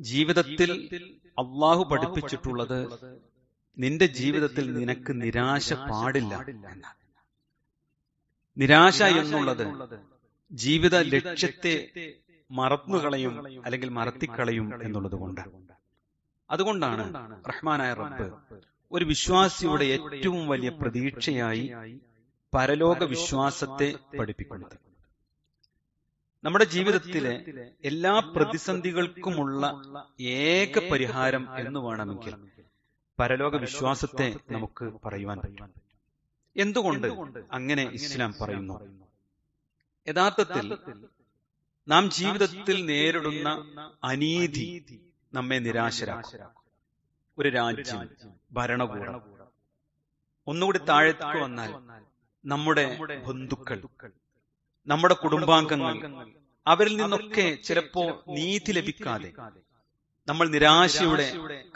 ജീവിതത്തിൽ അള്ളാഹു പഠിപ്പിച്ചിട്ടുള്ളത് നിന്റെ ജീവിതത്തിൽ നിനക്ക് നിരാശ പാടില്ല എന്നാണ്. നിരാശ എന്നുള്ളത് ജീവിത ലക്ഷ്യത്തെ മറന്നുകളയും അല്ലെങ്കിൽ മറത്തിക്കളയും എന്നുള്ളത് കൊണ്ട്. അതുകൊണ്ടാണ് റഹ്മാനായ റബ്ബ് ഒരു വിശ്വാസിയുടെ ഏറ്റവും വലിയ പ്രതീക്ഷയായി പരലോക വിശ്വാസത്തെ പഠിപ്പിക്കുന്നത്. നമ്മുടെ ജീവിതത്തിലെ എല്ലാ പ്രതിസന്ധികൾക്കുമുള്ള ഏക പരിഹാരം എന്ന് വേണമെങ്കിൽ പരലോക വിശ്വാസത്തെ നമുക്ക് പറയുവാൻ പറ്റും. എന്തുകൊണ്ട് അങ്ങനെ ഇസ്ലാം പറയുന്നു? യഥാർത്ഥത്തിൽ നാം ജീവിതത്തിൽ നേരിടുന്ന അനീതി നമ്മെ നിരാശരാക്കും. ഒരു രാജ്യം, ഭരണകൂടം, ഒന്നുകൂടി താഴേക്ക് വന്നാൽ നമ്മുടെ ബന്ധുക്കൾ, നമ്മുടെ കുടുംബാംഗങ്ങൾ, അവരിൽ നിന്നൊക്കെ ചിലപ്പോ നീതി ലഭിക്കാതെ നമ്മൾ നിരാശയുടെ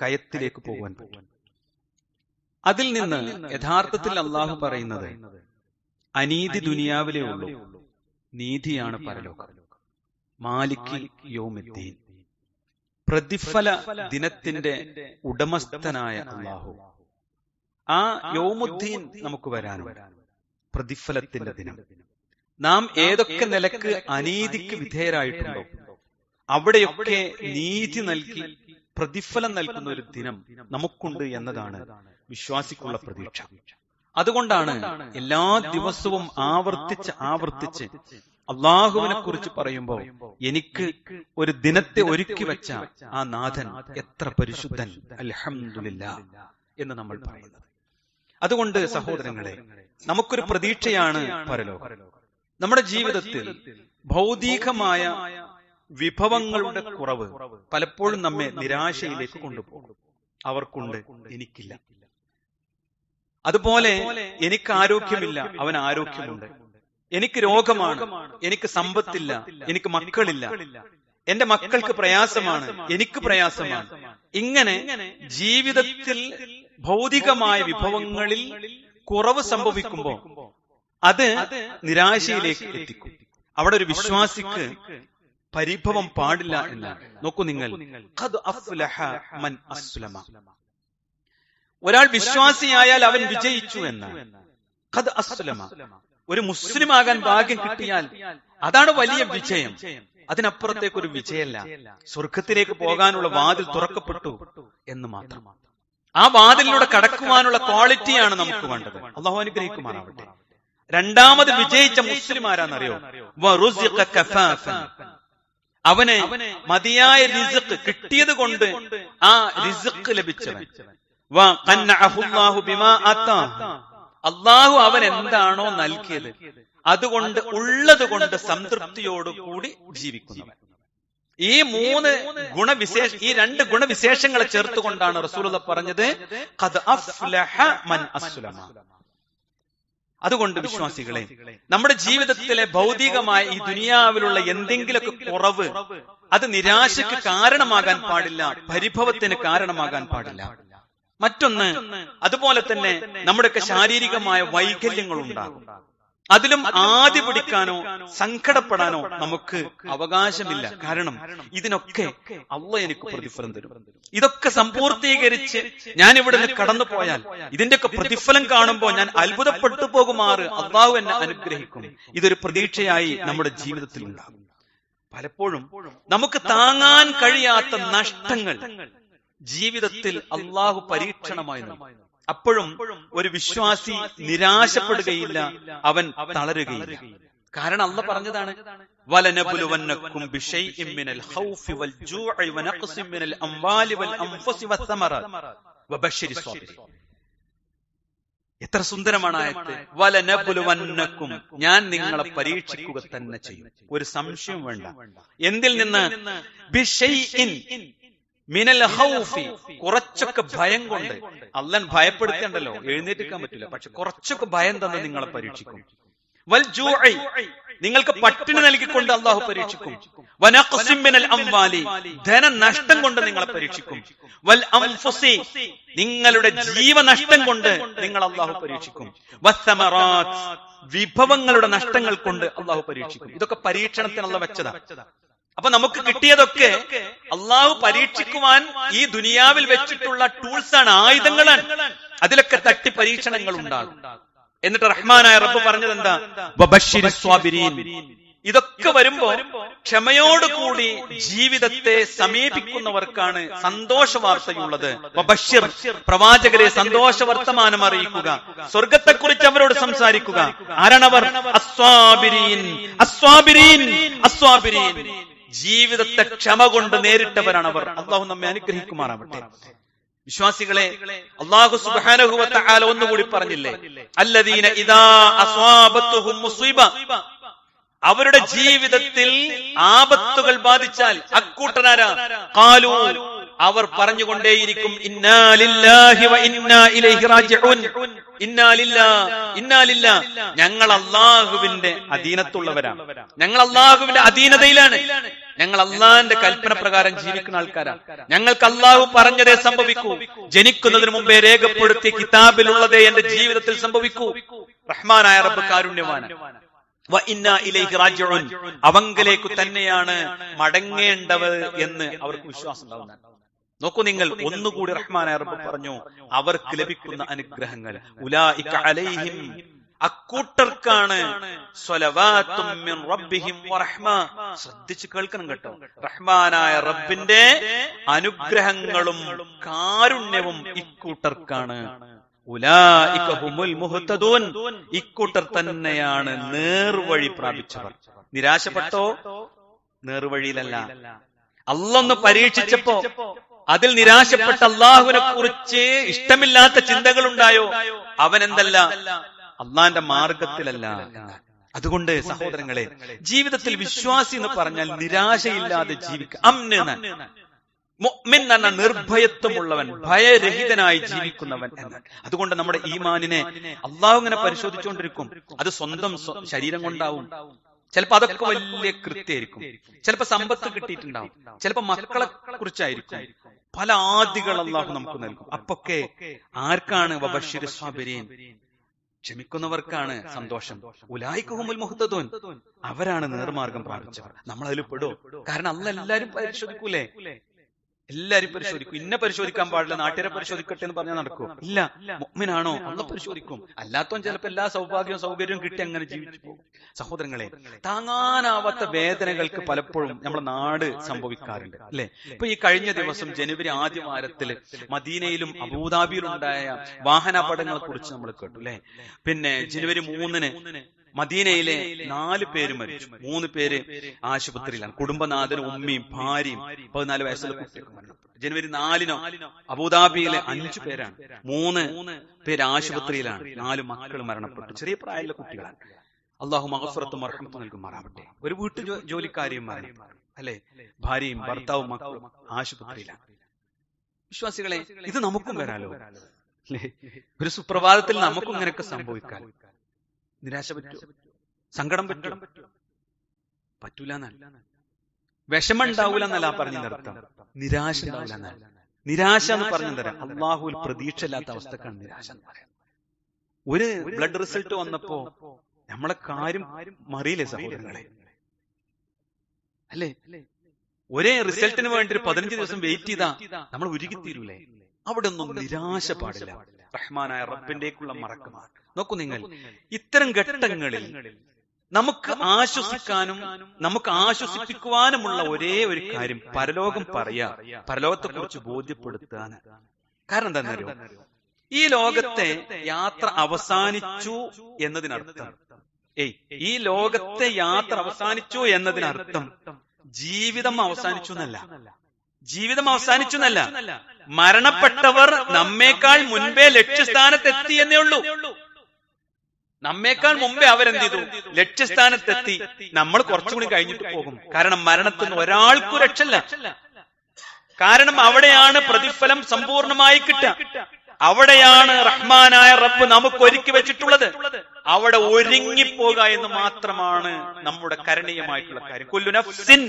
കയത്തിലേക്ക് പോകാൻ പറ്റും. അതിൽ നിന്ന് യഥാർത്ഥത്തിൽ അള്ളാഹു പറയുന്നത് അനീതി ദുനിയാവിലേ ഉള്ളൂ, നീതിയാണ് പരലോകം. മാലിക് യൗമിദ്ദീൻ, പ്രതിഫല ദിനത്തിന്റെ ഉടമസ്ഥനായ അള്ളാഹു. ആ യൗമുദ്ദീൻ നമുക്ക് വരാനുണ്ട്, പ്രതിഫലത്തിന്റെ ദിനം. നാം ഏതൊക്കെ നിലക്ക് അനീതിക്ക് വിധേയരായിട്ടുണ്ടോ അവിടെയൊക്കെ നീതി നൽകി പ്രതിഫലം നൽകുന്ന ഒരു ദിനം നമുക്കുണ്ട് എന്നതാണ് വിശ്വാസിക്കുള്ള പ്രതീക്ഷ. അതുകൊണ്ടാണ് എല്ലാ ദിവസവും ആവർത്തിച്ച് അള്ളാഹുവിനെ കുറിച്ച് പറയുമ്പോൾ എനിക്ക് ഒരു ദിനത്തെ ഒരുക്കി വെച്ച ആ നാഥൻ എത്ര പരിശുദ്ധൻ, അൽഹംദുലില്ലാഹ് എന്ന് നമ്മൾ പറയുന്നത്. അതുകൊണ്ട് സഹോദരങ്ങളെ, നമുക്കൊരു പ്രതീക്ഷയാണ് പരലോകം. നമ്മുടെ ജീവിതത്തിൽ ഭൗതികമായ വിഭവങ്ങളുടെ കുറവ് പലപ്പോഴും നമ്മെ നിരാശയിലേക്ക് കൊണ്ടുപോകും. അവർക്കുണ്ട്, എനിക്കില്ല. അതുപോലെ എനിക്ക് ആരോഗ്യമില്ല, അവൻ ആരോഗ്യമുണ്ട്. എനിക്ക് രോഗമാണ്, എനിക്ക് സമ്പത്തില്ല, എനിക്ക് മക്കളില്ല. എന്റെ മക്കൾക്ക് പ്രയാസമാണ്, എനിക്ക് പ്രയാസമാണ്. ഇങ്ങനെ ജീവിതത്തിൽ ഭൗതികമായ വിഭവങ്ങളിൽ കുറവ് സംഭവിക്കുമ്പോൾ അത് നിരാശയിലേക്ക് എത്തിക്കും. അവിടെ ഒരു വിശ്വാസിക്ക് പരിഭവം പാടില്ല എന്നാണ്. നോക്കൂ നിങ്ങൾ, ഖദ് അഫ്ലഹ മൻ അസ്ലമ. ഒരാൾ വിശ്വാസിയായാൽ അവൻ വിജയിച്ചു എന്നാണ്. ഖദ് അസ്ലമ, ഒരു മുസ്ലിം ആകാൻ ഭാഗ്യം കിട്ടിയാൽ അതാണ് വലിയ വിജയം. അതിനപ്പുറത്തേക്ക് ഒരു വിജയമല്ല. സ്വർഗത്തിലേക്ക് പോകാനുള്ള വാതിൽ തുറക്കപ്പെട്ടു എന്ന് മാത്രം. ആ വാതിലിലൂടെ കടക്കുവാനുള്ള ക്വാളിറ്റിയാണ് നമുക്ക് വേണ്ടത്. അള്ളാഹു അനുഗ്രഹിക്കുമാറാവട്ടെ. രണ്ടാമത് വിജയിച്ച മുസ്ലിം ആരാന്നറിയോ? വറുസിഖ കഫാഫൻ, അവന് മതിയായ റിസ്ഖ് കിട്ടിയത് കൊണ്ട് ആ റിസ്ഖ് ലഭിച്ചവൻ. വഖന്നഅഹുല്ലാഹു ബിമാ അതാ, അള്ളാഹു അവൻ എന്താണോ നൽകിയത് അതുകൊണ്ട് ഉള്ളത് കൊണ്ട് സംതൃപ്തിയോടുകൂടി ജീവിക്കുന്നവൻ. ഈ രണ്ട് ഗുണവിശേഷങ്ങളെ ചേർത്തുകൊണ്ടാണ് റസൂലുള്ളാഹി പറഞ്ഞത് ഖദ് അഫ്ലഹ മൻ അസ്ലമ. അതുകൊണ്ട് വിശ്വാസികളെ, നമ്മുടെ ജീവിതത്തിലെ ഭൗതികമായ ഈ ദുനിയാവിലുള്ള എന്തെങ്കിലുമൊക്കെ കുറവ് അത് നിരാശയ്ക്ക് കാരണമാകാൻ പാടില്ല, പരിഭവത്തിന് കാരണമാകാൻ പാടില്ല. മറ്റൊന്ന്, അതുപോലെ തന്നെ നമ്മുടെയൊക്കെ ശാരീരികമായ വൈകല്യങ്ങൾ ഉണ്ടാകും. അതിലും ആദി പിടിക്കാനോ സങ്കടപ്പെടാനോ നമുക്ക് അവകാശമില്ല. കാരണം ഇതിനൊക്കെ അള്ളാഹ് എനിക്ക് പ്രതിഫലം തരും. ഇതൊക്കെ സമ്പൂർത്തീകരിച്ച് ഞാൻ ഇവിടെ നിന്ന് കടന്നു പോയാൽ ഇതിന്റെയൊക്കെ പ്രതിഫലം കാണുമ്പോൾ ഞാൻ അത്ഭുതപ്പെട്ടു പോകുമാറ് അള്ളാഹു എന്നെ അനുഗ്രഹിക്കും. ഇതൊരു പ്രതീക്ഷയായി നമ്മുടെ ജീവിതത്തിൽ ഉണ്ടാകും. പലപ്പോഴും നമുക്ക് താങ്ങാൻ കഴിയാത്ത നഷ്ടങ്ങൾ ജീവിതത്തിൽ അള്ളാഹു പരീക്ഷണമായി നൽകും. അപ്പോഴും ഒരു വിശ്വാസി നിരാശപ്പെടുകയില്ല, അവൻ തളരുകയില്ല. കാരണം അള്ളാഹ് പറഞ്ഞതാണ് വലനബ്ലുവന്നകും ബിശൈഇൻ മിനൽ ഖൗഫി വൽ ജൂഇ വനഖ്സിൻ മിനൽ അംവാലി വൽ അൻഫുസി വസ്സമറാത്ത് വബശ്ശിരിസ് സ്വാബിരീൻ. എത്ര സുന്ദരമാണ് ആയത്ത്. വലനബ്ലുവന്നകും, ഞാൻ നിങ്ങളെ പരീക്ഷിക്കുക തന്നെ ചെയ്യും. ഒരു സംശയം വേണ്ട. എന്തിൽ നിന്ന്? ബിശൈഇൻ മിനൽ ഖൗഫി, കുറച്ചൊക്കെ ഭയം കൊണ്ട്. അള്ളാഹ് ഭയപ്പെടുത്തേണ്ടല്ലോ, എഴുന്നേറ്റിക്കാൻ പറ്റില്ല, പക്ഷെ കുറച്ചൊക്കെ ഭയം തന്ന് നിങ്ങളെ പരീക്ഷിക്കും. വൽ ജൂഇ, നിങ്ങൾക്ക് പട്ടിണി നൽകിക്കൊണ്ട് അള്ളാഹു പരീക്ഷിക്കും. വനഖ്സിൻ മിനൽ അംവാലി, ധനനഷ്ടം കൊണ്ട് നിങ്ങളെ പരീക്ഷിക്കും. വൽ അൻഫുസി, നിങ്ങളുടെ ജീവനഷ്ടം കൊണ്ട് നിങ്ങൾ അള്ളാഹു പരീക്ഷിക്കും. വസ്സമറാത്ത്, വിഭവങ്ങളുടെ നഷ്ടങ്ങൾ കൊണ്ട് അള്ളാഹു പരീക്ഷിക്കും. ഇതൊക്കെ പരീക്ഷണത്തിനുള്ള വെച്ചതാണ്. അപ്പൊ നമുക്ക് കിട്ടിയതൊക്കെ അള്ളാഹു പരീക്ഷിക്കുവാൻ ഈ ദുനിയാവിൽ വെച്ചിട്ടുള്ള ടൂൾസ് ആണ്, ആയുധങ്ങളാണ്. അതിലൊക്കെ തട്ടി പരീക്ഷണങ്ങൾ ഉണ്ടാകും. എന്നിട്ട് റഹ്മാനായ റബ്ബ് പറഞ്ഞത് എന്താ? വബശ്ശിരിസ് സ്വാബിരീൻ. ഇതൊക്കെ വരുമ്പോ ക്ഷമയോടുകൂടി ജീവിതത്തെ സമീപിക്കുന്നവർക്കാണ് സന്തോഷ വാർത്തയുള്ളത്. വബശ്ശിർ, പ്രവാചകരെ സന്തോഷ വർത്തമാനം അറിയിക്കുക, സ്വർഗത്തെക്കുറിച്ച് അവരോട് സംസാരിക്കുക. ആരാണവർ? അസ്വാബിരീൻ, അസ്വാബിരീൻ, അസ്വാബിരീൻ. ജീവിതത്തെ ക്ഷമ കൊണ്ട് നേരിട്ടവരാണവർ. അല്ലാഹു നമ്മെ അനുഗ്രഹിക്കുമാറാവട്ടെ. വിശ്വാസികളെ, അല്ലാഹു സുബ്ഹാനഹു വ തആല ഒന്നുകൂടി പറഞ്ഞില്ലേ, അല്ലദീന ഇദാ അസ്വാബത്തുഹും മുസീബ, അവരുടെ ജീവിതത്തിൽ ആപത്തുകൾ ബാധിച്ചാൽ അക്കൂട്ടനാരാ? ഖാലൂ, അവർ പറഞ്ഞുകൊണ്ടേയിരിക്കും, ഇന്നാ ലില്ലാഹി വ ഇന്നാ ഇലൈഹി റാജിഊൻ. ഇന്നാ ലില്ലാഹ്, ഇന്നാ ലില്ലാഹ്. ഞങ്ങൾ അല്ലാഹുവിന്റെ അധീനത്തുള്ളവരാണ്, ഞങ്ങൾ അല്ലാഹുവിന്റെ അധീനതയിലാണ്, ഞങ്ങൾ അള്ളാഹിന്റെ കൽപ്പന പ്രകാരം ജീവിക്കുന്ന ആൾക്കാരാണ്, ഞങ്ങൾക്ക് അള്ളാഹു പറഞ്ഞതേ സംഭവിക്കൂ, ജനിക്കുന്നതിന് മുമ്പേ രേഖപ്പെടുത്തിയ കിതാബിലുള്ളതേ എന്റെ ജീവിതത്തിൽ സംഭവിക്കൂ. റഹ്മാനായ റബ്ബ് കാരുണ്യവാനാണ്. വ ഇന്നാ ഇലൈഹി റാജിഊൻ, അവങ്കലേക്ക് തന്നെയാണ് മടങ്ങേണ്ടവർ എന്ന് അവർക്ക് വിശ്വാസം ഉണ്ടാവുന്നതാണ്. നോക്കൂ നിങ്ങൾ, ഒന്നുകൂടി റഹ്മാനായ റബ്ബ് പറഞ്ഞു അവർക്ക് ലഭിക്കുന്ന അനുഗ്രഹങ്ങൾ. ഉലൈക അലൈഹിം, അക്കൂട്ടർക്കാണ് സ്വലവാത്തും മിൻ റബ്ബിഹിം വറഹ്മ. ശ്രദ്ധിച്ചു കേൾക്കണം കേട്ടോ. റഹ്മാനായ റബ്ബിന്റെ അനുഗ്രഹങ്ങളും കാരുണ്യവും ഇക്കൂട്ടർക്കാണ്. ഉലൈക ഹുമുൽ മുഹ്തദൂൻ, ഇക്കൂട്ടർ തന്നെയാണ് നേർവഴി പ്രാപിച്ചവർ. നിരാശപ്പെട്ടോ? നേർവഴിയിലല്ല. അള്ളൊന്ന് പരീക്ഷിച്ചപ്പോ അതിൽ നിരാശപ്പെട്ട അള്ളാഹുവിനെ കുറിച്ച് ഇഷ്ടമില്ലാത്ത ചിന്തകൾ ഉണ്ടായോ? അവനെന്തല്ല? അള്ളാന്റെ മാർഗത്തിലല്ല. അതുകൊണ്ട് സഹോദരങ്ങളെ, ജീവിതത്തിൽ വിശ്വാസി എന്ന് പറഞ്ഞാൽ നിരാശയില്ലാതെ ജീവിക്കുക. അമ്ന്, മുഅ്മിൻ എന്ന് പറഞ്ഞാൽ നിർഭയത്വമുള്ളവൻ, ഭയരഹിതനായി ജീവിക്കുന്നവൻ എന്ന്. അതുകൊണ്ട് നമ്മുടെ ഈമാനിനെ അള്ളാഹു ഇങ്ങനെ പരിശോധിച്ചുകൊണ്ടിരിക്കും. അത് സ്വന്തം ശരീരം കൊണ്ടാവും, ചിലപ്പോ അതൊക്കെ വലിയ കൃത്യമായിരിക്കും, ചിലപ്പോ സമ്പത്ത് കിട്ടിയിട്ടുണ്ടാവും, ചിലപ്പോ മക്കളെ കുറിച്ചായിരിക്കും. പല ആദികൾ അള്ളാഹു നമുക്ക് നൽകും. അപ്പൊക്കെ ആർക്കാണ്? വബശ്ശിരിസ് സ്വാബിരീൻ, ക്ഷമിക്കുന്നവർക്കാണ് സന്തോഷം. ഉലൈക ഹുമുൽ മുഹ്തദൂൻ, അവരാണ് നേർമാർഗം പ്രാപിച്ചവർ. നമ്മൾ അതിൽ പെടും. കാരണം അള്ളാഹ് എല്ലാരും പരിശോധിക്കൂലേ? എല്ലാരും പരിശോധിക്കും. ഇന്ന പരിശോധിക്കാൻ പാടില്ല, നാട്ടുകാരെ പരിശോധിക്കട്ടെ എന്ന് പറഞ്ഞാൽ നടക്കും? ഇല്ല. മുഅ്മിനാണോ? അള്ളാഹ് പരിശോധിക്കും. അല്ലാത്തവൻ ചിലപ്പോൾ എല്ലാ സൗഭാഗ്യവും സൗകര്യവും കിട്ടി അങ്ങനെ ജീവിച്ചു പോകും. സഹോദരങ്ങളെ, താങ്ങാനാവാത്ത വേദനകൾക്ക് പലപ്പോഴും നമ്മുടെ നാട് സംഭവിക്കാറുണ്ട്, അല്ലെ? ഇപ്പൊ ഈ കഴിഞ്ഞ ദിവസം ജനുവരി ആദ്യ വാരത്തില് മദീനയിലും അബൂദാബിയിലും ഉണ്ടായ വാഹനാപകടങ്ങളെ കുറിച്ച് നമ്മൾ കേട്ടു, അല്ലെ? പിന്നെ ജനുവരി 3-ന് മദീനയിലെ 4 പേര് മരിച്ചു, 3 പേര് ആശുപത്രിയിലാണ്. കുടുംബനാഥനും ഉമ്മയും ഭാര്യയും 14 വയസ്സുള്ള കുട്ടിയൊക്കെ മരണപ്പെട്ടു. ജനുവരി 4-നോ അബൂദാബിയിലെ 5 പേരാണ്, 3 പേര് ആശുപത്രിയിലാണ്, 4 മക്കൾ മരണപ്പെട്ടു. ചെറിയ പ്രായമുള്ള കുട്ടികളാണ്. അള്ളാഹു മഗ്ഫിറത്തും മർഹമത്തും നൽകുമാറാവട്ടെ. ഒരു വീട്ടു ജോലിക്കാരിയും മരണപ്പെട്ടു, അല്ലെ? ഭാര്യയും ഭർത്താവും മക്കളും ആശുപത്രിയിലാണ്. വിശ്വാസികളെ, ഇത് നമുക്കും വരാലോ, അല്ലെ? ഒരു സുപ്രഭാതത്തിൽ നമുക്കും ഇങ്ങനെയൊക്കെ സംഭവിക്കാൻ. നിരാശ പറ്റൂ? സങ്കടം പറ്റും? പറ്റൂല എന്നല്ല. വിഷമം ഉണ്ടാവൂല എന്നല്ല പറഞ്ഞതിനർത്ഥം. നിരാശ ഉണ്ടാവില്ല എന്നല്ല. നിരാശ എന്ന് പറഞ്ഞു തരാം, അള്ളാഹുവിൽ പ്രതീക്ഷ ഇല്ലാത്ത അവസ്ഥക്കാണ് നിരാശ എന്ന് പറയാം. ഒരു ബ്ലഡ് റിസൾട്ട് വന്നപ്പോ നമ്മളെ കാര്യം മറിയില്ലേ സഹോദരങ്ങളെ? അല്ലേ? ഒരേ റിസൾട്ടിന് വേണ്ടി ഒരു 15 ദിവസം വെയിറ്റ് ചെയ്താ നമ്മൾ ഉരുകിത്തീരൂലേ? അവിടെ ഒന്നും നിരാശ പാടില്ല. റഹ്മാനായ റബ്ബിന്റേക്കുള്ള മറക്കമാണ്. നോക്കൂ നിങ്ങൾ, ഇത്തരം ഘട്ടങ്ങളിൽ നമുക്ക് ആശ്വസിക്കാനും നമുക്ക് ആശ്വസിപ്പിക്കുവാനുമുള്ള ഒരേ ഒരു കാര്യം പരലോകം പറയാ, പരലോകത്തെ കുറിച്ച് ബോധ്യപ്പെടുത്താൻ. കാരണം എന്താണെന്നറിയോ? ഈ ലോകത്തെ യാത്ര അവസാനിച്ചു എന്നതിനർത്ഥം, ഈ ലോകത്തെ യാത്ര അവസാനിച്ചു എന്നതിനർത്ഥം ജീവിതം അവസാനിച്ചു എന്നല്ല. ജീവിതം അവസാനിച്ചു എന്നല്ല, മരണപ്പെട്ടവർ നമ്മേക്കാൾ മുൻപേ ലക്ഷ്യസ്ഥാനത്തെത്തി എന്നേ ഉള്ളൂ. നമ്മേക്കാൾ മുമ്പേ അവരെന്ത് ചെയ്തു? ലക്ഷ്യസ്ഥാനത്തെത്തി. നമ്മൾ കുറച്ചുകൂടി കഴിഞ്ഞിട്ട് പോകും. കാരണം മരണത്തിൽ നിന്ന് ഒരാൾക്കും രക്ഷയില്ല. കാരണം അവിടെയാണ് പ്രതിഫലം സമ്പൂർണമായി കിട്ടുക. അവിടെയാണ് റഹ്മാനായ റബ്ബ് നമുക്ക് ഒരുക്കി വെച്ചിട്ടുള്ളത്. അവിടെ ഒരുങ്ങിപ്പോകുക എന്ന് മാത്രമാണ് നമ്മുടെ കരണീയമായിട്ടുള്ള കാര്യം. കുല്ലു നഫ്സിൻ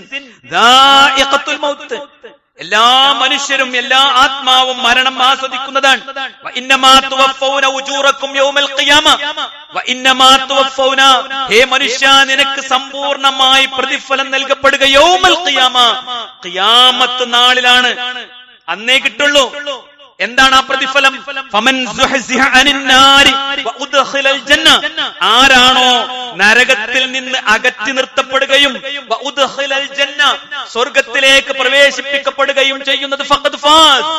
ദാഇഖത്തുൽ മൗത്ത്, എല്ലാ മനുഷ്യരും എല്ലാ ആത്മാവും മരണം ആസ്വദിക്കുന്നതാണ്. വഇന്നമാ തുവഫൗന ഉജൂറക്കും യൗമൽ ഖിയാമ, ഹേ മനുഷ്യ, നിനക്ക് സമ്പൂർണമായി പ്രതിഫലം നൽകപ്പെടുക യൗമൽ ഖിയാമ, ഖിയാമത്ത് നാളിലാണ്. അന്നേ കിട്ടുള്ളൂ. എന്താണ് ആ പ്രതിഫലം? ഫമൻ സുഹ്സിഹ അനിൻ നാരി വഉദ്ഖിലൽ ജന്ന, ആരാണോ നരകത്തിൽ നിന്ന് അകറ്റി നിർത്തപ്പെടുകയും വഉദ്ഖിലൽ ജന്ന, സ്വർഗ്ഗത്തിലേക്ക് പ്രവേശിപ്പിക്കപ്പെടുകയും ചെയ്യുന്നത്, ഫഖദ് ഫാസ്,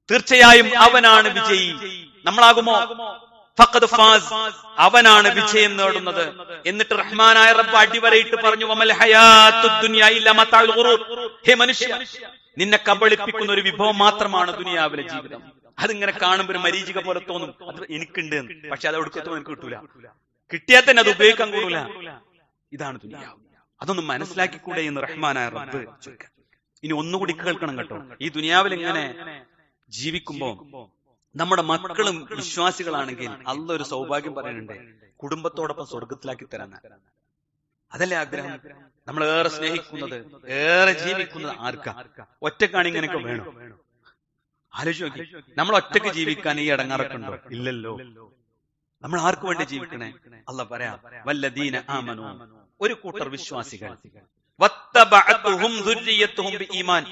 തീർച്ചയായും അവനാണ് വിജയി. നമ്മളാകുമോ? ഫഖദ് ഫാസ്, അവനാണ് വിജയം നേടുന്നത്. എന്നിട്ട് റഹ്മാനായ റബ്ബ് അടിവരയിട്ട് പറഞ്ഞു, വമൽ ഹയാത്തുദ് ദുനിയ ഇല്ലാ മതാഉൽ ഖുറൂർ, ഹേ മനുഷ്യ, നിന്നെ കബളിപ്പിക്കുന്ന ഒരു വിഭവം മാത്രമാണ് ദുനിയാവിലെ ജീവിതം. അതിങ്ങനെ കാണുമ്പോൾ ഒരു മരീചിക പോലെ തോന്നും, അത് എനിക്കുണ്ട്, പക്ഷെ അത് ഒടുക്കത്തും എനിക്ക് കിട്ടൂല, കിട്ടിയാൽ തന്നെ അത് ഉപയോഗിക്കാൻ കൂടൂല. ഇതാണ് ദുനിയാവ്. അതൊന്നും മനസ്സിലാക്കിക്കൂടെ എന്ന് റഹ്മാനായ റബ്ബ് ചോദിക്കാം. ഇനി ഒന്നുകൂടി കേൾക്കണം കേട്ടോ. ഈ ദുനിയാവിൽ ഇങ്ങനെ ജീവിക്കുമ്പോ നമ്മുടെ മക്കളും വിശ്വാസികളാണെങ്കിൽ അല്ലാഹ് ഒരു സൗഭാഗ്യം പറയുന്നുണ്ട്, കുടുംബത്തോടൊപ്പം സ്വർഗത്തിലാക്കി തരാൻ. അതല്ലേ ആഗ്രഹം? നമ്മൾ ഏറെ സ്നേഹിക്കുന്നത്, ഏറെ ജീവിക്കുന്നത് ആർക്കാ? ഒറ്റക്കാണ് ഇങ്ങനെയൊക്കെ വേണം. ആലോചിച്ച് നോക്കി, നമ്മൾ ഒറ്റക്ക് ജീവിക്കാൻ ഈ ഇടങ്ങാറൊക്കെ ഉണ്ടോ? ഇല്ലല്ലോ. നമ്മൾ ആർക്ക് വേണ്ടി ജീവിക്കണേ? അല്ലാഹ് പറയാ, വല്ലദീന ആമനൂ, ഒരു കൂട്ടർ വിശ്വാസികൾ, വത്തബഅതുഹും ദുർരിയത്തുഹും ബിഈമാൻ,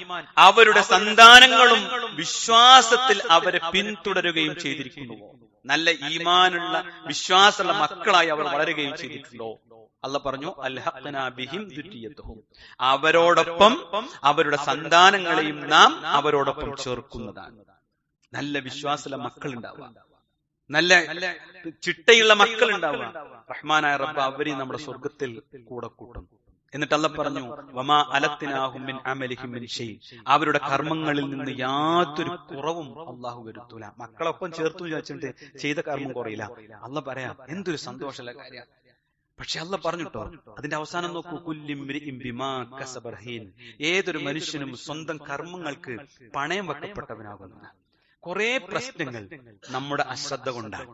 അവരുടെ സന്താനങ്ങളും വിശ്വാസത്തിൽ അവരെ പിന്തുടരുകയും ചെയ്തിരിക്കുന്നു. നല്ല ഈമാനുള്ള വിശ്വാസമുള്ള മക്കളായി അവർ വളരുകയും ചെയ്തിട്ടുണ്ടോ? അല്ലാഹ് പറഞ്ഞു, അൽഹഖ്നാ ബിഹിം ദുർരിയത്തുഹും, അവരോടൊപ്പം അവരുടെ സന്താനങ്ങളെയും നാം അവരോടൊപ്പം ചേർക്കുന്നതാണ്. നല്ല വിശ്വാസമുള്ള മക്കൾ ഉണ്ടാവുക, നല്ല ചിട്ടയുള്ള മക്കൾ ഉണ്ടാവുക. റഹ്മാനായ റബ്ബ് അവരെയും നമ്മുടെ സ്വർഗത്തിൽ കൂടെ കൂട്ടും. എന്നിട്ട് അല്ലാഹ് പറഞ്ഞു, വമാ അലത്തിനാഹും മിൻ അമലിഹിം മിൻ ഷൈ, അവരുടെ കർമ്മങ്ങളിൽ നിന്ന് യാതൊരു കുറവും അല്ലാഹു വരുത്തൂല. മക്കളൊപ്പം ചേർത്തു വിചാരിച്ചിട്ട് ചെയ്ത കർമ്മം കുറയില്ല. അല്ലാഹ് പറയാ, എന്തൊരു സന്തോഷമുള്ള കാര്യം. പക്ഷെ അല്ലാഹ് പറഞ്ഞിട്ടോ, അതിന്റെ അവസാനം നോക്കൂ, കുല്ലിംരിഇം ബിമാ കസബ റഹീൻ, ഏതൊരു മനുഷ്യനും സ്വന്തം കർമ്മങ്ങൾക്ക് പണയം വെക്കപ്പെട്ടവനാകുന്നു. കുറെ പ്രശ്നങ്ങൾ നമ്മുടെ അശ്രദ്ധ കൊണ്ടാണ്.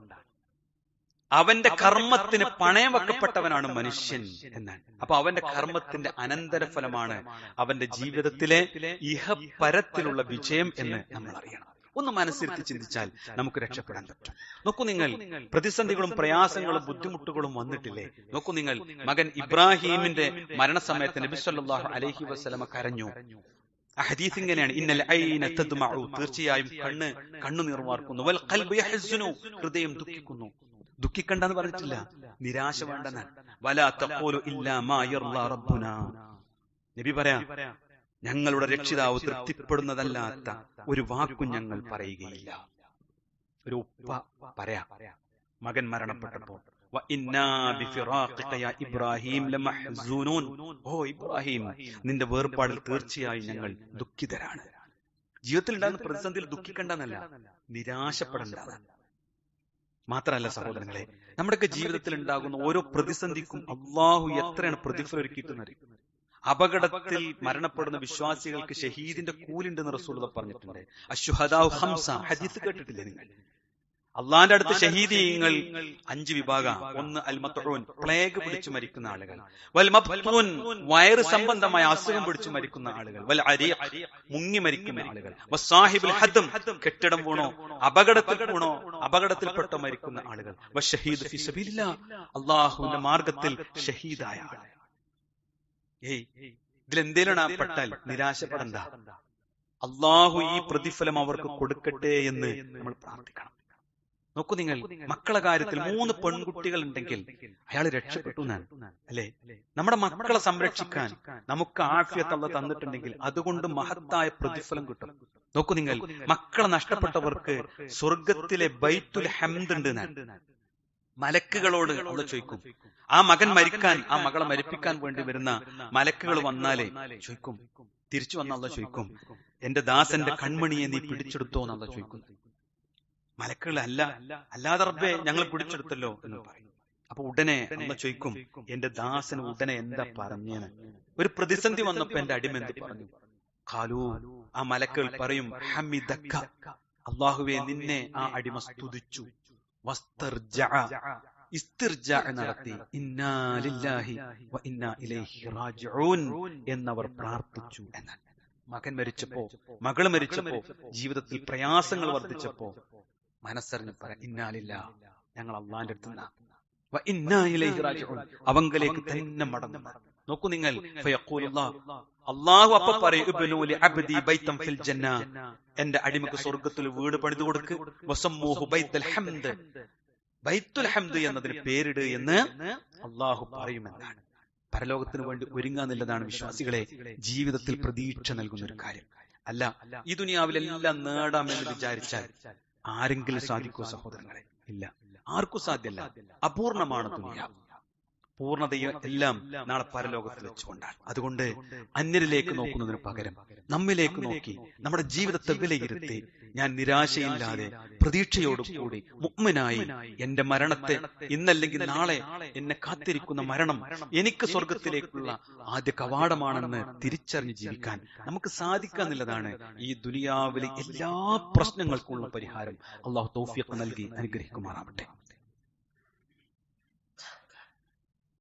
അവന്റെ കർമ്മത്തിന് പണയം വെക്കപ്പെട്ടവനാണ് മനുഷ്യൻ എന്നാണ്. അപ്പൊ അവന്റെ കർമ്മത്തിന്റെ അനന്തരഫലമാണ് അവന്റെ ജീവിതത്തിലെ ഇഹപരത്തിലുള്ള വിജയം എന്ന് നമ്മൾ അറിയണം. ഒന്ന് മനസ്സിരുത്തി ചിന്തിച്ചാൽ നമുക്ക് രക്ഷപ്പെടാൻ പറ്റും. നോക്കൂ നിങ്ങൾ, പ്രതിസന്ധികളും പ്രയാസങ്ങളും ബുദ്ധിമുട്ടുകളും വന്നിട്ടില്ലേ? നോക്കൂ നിങ്ങൾ, മകൻ ഇബ്രാഹീമിന്റെ മരണസമയത്ത് നബി സല്ലല്ലാഹു അലൈഹി വസല്ലമ കരഞ്ഞു. ആ ഹദീസ് ഇങ്ങനെയാണ്, ഇന്നൽ ഐന തദ്മഉ, തീർച്ചയായും കണ്ണുനീർ വാർക്കുന്നു, വൽ ഖൽബു യഹ്സുനു, ഹൃദയം ദുഃഖിക്കുന്നു. ദുഃഖിക്കണ്ടെന്ന് പറഞ്ഞിട്ടില്ല, നിരാശ വേണ്ടെന്നാണ്. വലാ തഖൂലു ഇല്ലാ മാ യർളാ റബ്ബുനാ, നബി പറയാ, ഞങ്ങളുടെ രക്ഷിതാവ് തൃപ്തിപ്പെടുന്നതല്ലാത്ത ഒരു വാക്കും ഞങ്ങൾ പറയുകയില്ല. ഒരു ഉപ്പ പറയാ, മകൻ മരണപ്പെട്ടപ്പോൾ, ഓ ഇബ്രാഹിം, നിന്റെ വേർപാടിൽ തീർച്ചയായും ഞങ്ങൾ ദുഃഖിതരാണ്. ജീവിതത്തിൽ ഉണ്ടാകുന്ന പ്രതിസന്ധിയിൽ ദുഃഖിക്കണ്ടെന്നല്ല, നിരാശപ്പെടേണ്ടതാണ്. മാത്രമല്ല സഹോദരങ്ങളെ, നമ്മുടെയൊക്കെ ജീവിതത്തിൽ ഉണ്ടാകുന്ന ഓരോ പ്രതിസന്ധിക്കും അള്ളാഹു എത്രയാണ് പ്രതിഫലം ഒരുക്കിയിട്ടുന്നത്. അപകടത്തിൽ മരണപ്പെടുന്ന വിശ്വാസികൾക്ക് ഷഹീദിന്റെ കൂലുണ്ടെന്ന് റസൂലുള്ളാഹി പറഞ്ഞിട്ടുണ്ട്. അശ്ശുഹദാഉ ഖംസ, ഹദീസ് കേട്ടിട്ടില്ലേ നിങ്ങൾ? അള്ളാന്റെ അടുത്ത് ഷഹീദീങ്ങൾ 5 വിഭാഗം. ഒന്ന് അൽ മത്ഊൻ, പ്ലേഗ് പിടിച്ചു മരിക്കുന്ന ആളുകൾ, വൽ മബ്തൂൻ, വയറ് സംബന്ധമായ അസുഖം പിടിച്ചു മരിക്കുന്ന ആളുകൾ, വൽ അരീഖ്, മുങ്ങി മരിക്കുന്ന ആളുകൾ, വസ്സാഹിബുൽ ഹദം, കെട്ടിടം വീണോ അപകടത്തിൽപ്പെട്ട് മരിക്കുന്ന ആളുകൾ, വശഹീദ് ഫീ സബീലില്ലാഹ്, അല്ലാഹുവിന്റെ മാർഗത്തിൽ ഷഹീദായ ആൾ. ഇതിലെന്തേലാണ് പെട്ടാൽ നിരാശപ്പെടണ്ട. അള്ളാഹു ഈ പ്രതിഫലം അവർക്ക് കൊടുക്കട്ടെ എന്ന് നമ്മൾ പ്രാർത്ഥിക്കണം. നോക്കൂ നിങ്ങൾ, മക്കളെ കാര്യത്തിൽ 3 പെൺകുട്ടികൾ ഉണ്ടെങ്കിൽ അയാൾ രക്ഷപ്പെട്ടു എന്നാണ്, അല്ലെ? നമ്മുടെ മക്കളെ സംരക്ഷിക്കാൻ നമുക്ക് ആഫിയത്ത് അല്ലാഹ് തന്നിട്ടുണ്ടെങ്കിൽ അതുകൊണ്ട് മഹത്തായ പ്രതിഫലം കിട്ടും. നോക്കൂ നിങ്ങൾ, മക്കളെ നഷ്ടപ്പെട്ടവർക്ക് സ്വർഗത്തിലെ ബൈത്തുൽ ഹംദ് ഉണ്ട് എന്നാണ്. മലക്കുകളോട് അല്ലാഹ് ചോദിക്കും, ആ മകൻ മരിക്കാൻ, ആ മകളെ മരിപ്പിക്കാൻ വേണ്ടി വരുന്ന മലക്കുകൾ വന്നാലേ ചോദിക്കും, തിരിച്ചു വന്ന അല്ലാഹ് ചോദിക്കും, എന്റെ ദാസന്റെ കൺമണിയെ നീ പിടിച്ചെടുത്തോ എന്ന് അല്ലാഹ് ചോദിക്കും. മലക്കുകൾ അല്ലാതെ റബ്ബേ ഞങ്ങൾ പിടിച്ചെടുത്തല്ലോ എന്ന് പറയും. അപ്പൊ ഉടനെ അല്ലാഹ് ചോദിക്കും, എന്റെ ദാസന് ഉടനെ എന്താ പറഞ്ഞേന്ന്? ഒരു പ്രതിസന്ധി വന്നപ്പോ എന്റെ അടിമ എന്ത് പറഞ്ഞു? ഖാലൂ, ആ മലക്കുകൾ പറയും, ഹമിദക, അല്ലാഹുവേ നിന്നെ ആ അടിമ സ്തുതിച്ചു, ഇസ്തിർജാ നടത്തി, ഇന്നാ ലില്ലാഹി വ ഇന്നാ ഇലൈഹി റാജിഊൻ എന്നവർ പ്രാർത്ഥിച്ചു എന്നാണ്. മകൻ മരിച്ചപ്പോ, മകൾ മരിച്ചപ്പോ, ജീവിതത്തിൽ പ്രയാസങ്ങൾ വർദ്ധിച്ചപ്പോ മനസ്സറിഞ്ഞ് പറയാം, ഇന്നാ ലില്ലാഹി ഞങ്ങൾ അള്ളാന്റെ അടുത്ത് അവങ്കലേക്ക് തന്നെ മടങ്ങും. നോക്കൂ നിങ്ങൾ, അള്ളാഹു അപ്പൊ പറയും, എന്റെ അടിമക്ക് സ്വർഗത്തിൽ വീട് പണിതു കൊടുക്ക്, ബൈത്തുൽ ഹംദ് എന്നതിന് പേരിട് എന്ന് അള്ളാഹു പറയുമെന്നാണ്. പരലോകത്തിന് വേണ്ടി ഒരുങ്ങാന്നുള്ളതാണ് വിശ്വാസികളെ ജീവിതത്തിൽ പ്രതീക്ഷ നൽകുന്ന ഒരു കാര്യം. അല്ല ഈ ദുനിയാവിലെല്ലാം നേടാമെന്ന് വിചാരിച്ചാൽ ആരെങ്കിലും സാധിക്കുമോ സഹോദരങ്ങളെ? ഇല്ല, ആർക്കും സാധ്യമല്ല. അപൂർണമാണ് ദുനിയാവ്. പൂർണ്ണതയെ എല്ലാം നാളെ പരലോകത്തിൽ വെച്ചുകൊണ്ടാണ്. അതുകൊണ്ട് അന്യരിലേക്ക് നോക്കുന്നതിന് പകരം നമ്മിലേക്ക് നോക്കി നമ്മുടെ ജീവിതത്തെ വിലയിരുത്തി ഞാൻ നിരാശയില്ലാതെ പ്രതീക്ഷയോടുകൂടി മുഅ്മിനായി എന്റെ മരണത്തെ ഇന്നല്ലെങ്കിൽ നാളെ എന്നെ കാത്തിരിക്കുന്ന മരണം എനിക്ക് സ്വർഗത്തിലേക്കുള്ള ആദ്യ കവാടമാണെന്ന് തിരിച്ചറിഞ്ഞ് ജീവിക്കാൻ നമുക്ക് സാധിക്കാന്നുള്ളതാണ് ഈ ദുനിയാവിലെ എല്ലാ പ്രശ്നങ്ങൾക്കുള്ള പരിഹാരം. അള്ളാഹു തൗഫീഖ് നൽകി അനുഗ്രഹിക്കുമാറാവട്ടെ.